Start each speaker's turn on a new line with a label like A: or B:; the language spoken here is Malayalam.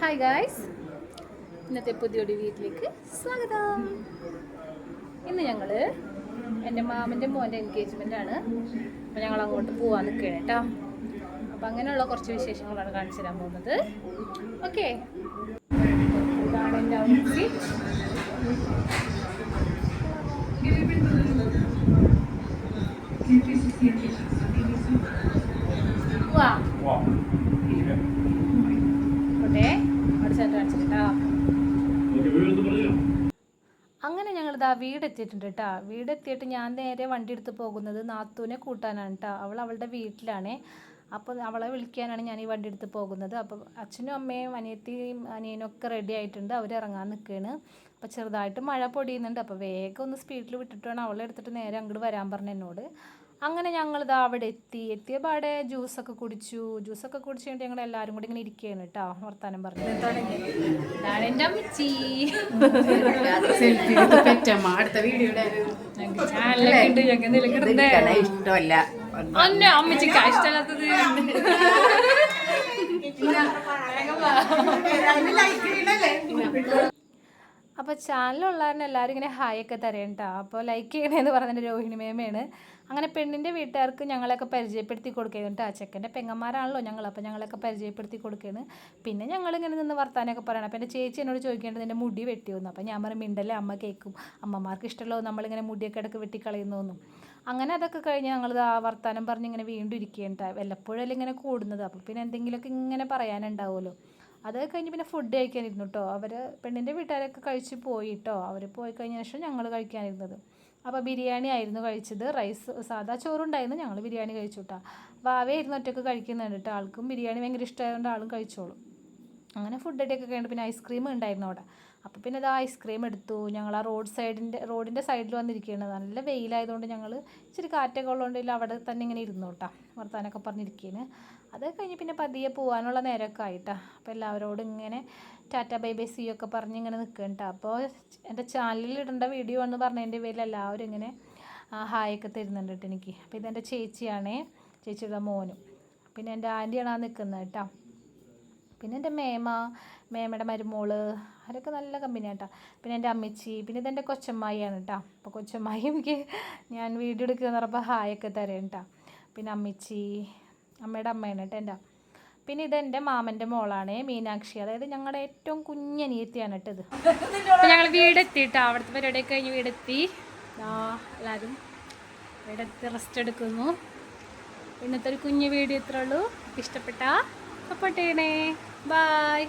A: ഹായ് ഗായ്സ്, ഇന്നത്തെ പുതിയൊരു വീട്ടിലേക്ക് സ്വാഗതം. ഇന്ന് ഞങ്ങൾ എൻ്റെ മാമൻ്റെ മോൻ്റെ എൻഗേജ്മെൻ്റ് ആണ്. അപ്പോൾ ഞങ്ങൾ അങ്ങോട്ട് പോകാൻ നിൽക്കുകയാണ് കേട്ടോ. അപ്പോൾ അങ്ങനെയുള്ള കുറച്ച് വിശേഷങ്ങളാണ് കാണിച്ചു തരാൻ പോകുന്നത്. ഓക്കെ, ഇതാണ് എൻ്റെ ഔട്ട്ഫിറ്റ്. വാ അങ്ങനെ ഞങ്ങളിതാ വീടെത്തിയിട്ടുണ്ട് കേട്ടോ. വീടെത്തിയിട്ട് ഞാൻ നേരെ വണ്ടി എടുത്ത് പോകുന്നത് നാത്തൂനെ കൂട്ടാനാണ് കേട്ടോ. അവളുടെ വീട്ടിലാണേ. അപ്പോൾ അവളെ വിളിക്കാനാണ് ഞാൻ ഈ വണ്ടി എടുത്ത് പോകുന്നത്. അപ്പോൾ അച്ഛനും അമ്മയും അനിയത്തിയും അനിയനും ഒക്കെ റെഡി ആയിട്ടുണ്ട്. അവർ ഇറങ്ങാൻ നിൽക്കുകയാണ്. അപ്പോൾ ചെറുതായിട്ട് മഴ പൊടിയുന്നുണ്ട്. അപ്പോൾ വേഗം ഒന്ന് സ്പീഡിൽ വിട്ടിട്ട് വേണം അവളെ എടുത്തിട്ട് നേരെ അങ്ങോട്ട് വരാൻ പറഞ്ഞു എന്നോട്. അങ്ങനെ ഞങ്ങളിതാ അവിടെ എത്തിയ പാടെ ജ്യൂസൊക്കെ കുടിച്ചു കഴിഞ്ഞിട്ട് ഞങ്ങൾ എല്ലാവരും കൂടി ഇങ്ങനെ ഇരിക്കുകയാണ് കേട്ടോ, വർത്താനം പറഞ്ഞു. എൻ്റെ അമ്മച്ചി അമ്മച്ചിക്കാ ഇഷ്ടമല്ലാത്തത്. അപ്പോൾ ചാനലുള്ളവരെ എല്ലാവരും ഇങ്ങനെ ഹായ് ഒക്കെ തരേണ്ട കേട്ടോ. അപ്പോൾ ലൈക്ക് ചെയ്യണേന്ന് പറഞ്ഞിട്ട് രോഹിണി മേമയാണ്. അങ്ങനെ പെണ്ണിൻ്റെ വീട്ടുകാർക്ക് ഞങ്ങളെയൊക്കെ പരിചയപ്പെടുത്തി കൊടുക്കുകയാണ് കേട്ടോ. ചെക്കൻ്റെ പെങ്ങന്മാരാണല്ലോ ഞങ്ങൾ, അപ്പോൾ ഞങ്ങളെയൊക്കെ പരിചയപ്പെടുത്തി കൊടുക്കുകയാണ്. പിന്നെ ഞങ്ങളിങ്ങനെ നിന്ന് വർത്താനമൊക്കെ പറയണം. അപ്പോൾ എൻ്റെ ചേച്ചി എന്നോട് ചോദിക്കേണ്ടത് എൻ്റെ മുടി വെട്ടിയൊന്നും. അപ്പോൾ ഞാൻ പറയും മിണ്ടല്ലേ, അമ്മ കേൾക്കും, അമ്മമാർക്ക് ഇഷ്ടമല്ലോ നമ്മളിങ്ങനെ മുടിയൊക്കെ ഇടയ്ക്ക് വെട്ടിക്കളയുന്നൊന്നും. അങ്ങനെ അതൊക്കെ കഴിഞ്ഞ് ഞങ്ങൾ ആ വർത്താനം പറഞ്ഞ് ഇങ്ങനെ വീണ്ടും ഇരിക്കുകയാണ് കേട്ടോ. വല്ലപ്പോഴല്ലേ ഇങ്ങനെ കൂടുന്നത്, അപ്പോൾ പിന്നെ എന്തെങ്കിലുമൊക്കെ ഇങ്ങനെ പറയാനുണ്ടാവുമല്ലോ. അത് കഴിഞ്ഞ് പിന്നെ ഫുഡ് കഴിക്കാനിരുന്നു കേട്ടോ. അവർ പെണ്ണിൻ്റെ വീട്ടുകാരൊക്കെ കഴിച്ച് പോയി കേട്ടോ. അവർ പോയി കഴിഞ്ഞ ശേഷം ഞങ്ങൾ കഴിക്കാനിരുന്നത്. അപ്പോൾ ബിരിയാണി ആയിരുന്നു കഴിച്ചത്. റൈസ് സാധാ ചോറുണ്ടായിരുന്നു, ഞങ്ങൾ ബിരിയാണി കഴിച്ചു കേട്ടോ. വാവയായിരുന്നു ഒറ്റയ്ക്ക് കഴിക്കുന്നുണ്ട് കേട്ടോ. ആൾക്കും ബിരിയാണി ഭയങ്കര ഇഷ്ടമായതുകൊണ്ട് ആളും കഴിച്ചോളും. അങ്ങനെ ഫുഡ് അടിയൊക്കെ കഴിഞ്ഞിട്ട് പിന്നെ ഐസ്ക്രീം ഉണ്ടായിരുന്നു അവിടെ. അപ്പോൾ പിന്നെ അത് ഐസ്ക്രീം എടുത്തു. ഞങ്ങൾ ആ റോഡിൻ്റെ സൈഡിൽ വന്നിരിക്കുകയാണ്. നല്ല വെയിലായതുകൊണ്ട് ഞങ്ങൾ ഇച്ചിരി കാറ്റൊക്കെ ഉള്ളതുകൊണ്ട് അവിടെ തന്നെ ഇങ്ങനെ ഇരുന്നു കേട്ടോ, വർത്താനൊക്കെ പറഞ്ഞിരിക്കുകയാണ്. അത് കഴിഞ്ഞ് പിന്നെ പതിയെ പോകാനുള്ള നേരമൊക്കെ ആയിട്ടാ. അപ്പോൾ എല്ലാവരോടും ഇങ്ങനെ ടാറ്റ ബൈ ബൈ സി ഒക്കെ പറഞ്ഞ് ഇങ്ങനെ നിൽക്കണ്ട. അപ്പോൾ എൻ്റെ ചാനലിൽ ഇടേണ്ട വീഡിയോ എന്ന് പറഞ്ഞതിൻ്റെ പേരിൽ എല്ലാവരും ഇങ്ങനെ ഹായൊക്കെ തരുന്നുണ്ട് കേട്ടോ എനിക്ക്. അപ്പോൾ ഇതെൻ്റെ ചേച്ചിയാണേ, ചേച്ചിയുടെ മോനും. പിന്നെ എൻ്റെ ആൻറ്റിയാണ് ആ നിൽക്കുന്നത് കേട്ടോ. പിന്നെ എൻ്റെ മേമയുടെ മരുമോള്, അവരൊക്കെ നല്ല കമ്പനിയാണ് കേട്ടോ. പിന്നെ എൻ്റെ അമ്മച്ചി, പിന്നെ ഇതെൻ്റെ കൊച്ചമ്മായിയാണ് കേട്ടോ. അപ്പോൾ കൊച്ചമ്മായി എനിക്ക് ഞാൻ വീഡിയോ എടുക്കുന്ന പറഞ്ഞപ്പോൾ ഹായൊക്കെ തരാം കേട്ടോ. പിന്നെ അമ്മച്ചി, അമ്മയുടെ അമ്മയാണ് കേട്ടോ എൻ്റെ. പിന്നെ ഇതെൻ്റെ മാമൻ്റെ മോളാണ് മീനാക്ഷി, അതായത് ഞങ്ങളുടെ ഏറ്റവും കുഞ്ഞനിയത്തിയാണ് കേട്ടോ ഇത്. അപ്പോൾ ഞങ്ങൾ വീടെത്തിയിട്ടോ. അവിടുത്തെ പരിപാടിയൊക്കെ കഴിഞ്ഞ് വീടെത്തി. എല്ലാവരും വീടെത്തി റെസ്റ്റ് എടുക്കുന്നു. ഇന്നത്തെ ഒരു കുഞ്ഞു വീഡിയോ ഇത്രേ ഉള്ളൂ. ഇഷ്ടപ്പെട്ടാൽ സപ്പോർട്ട് ചെയ്യണേ. ബായ്.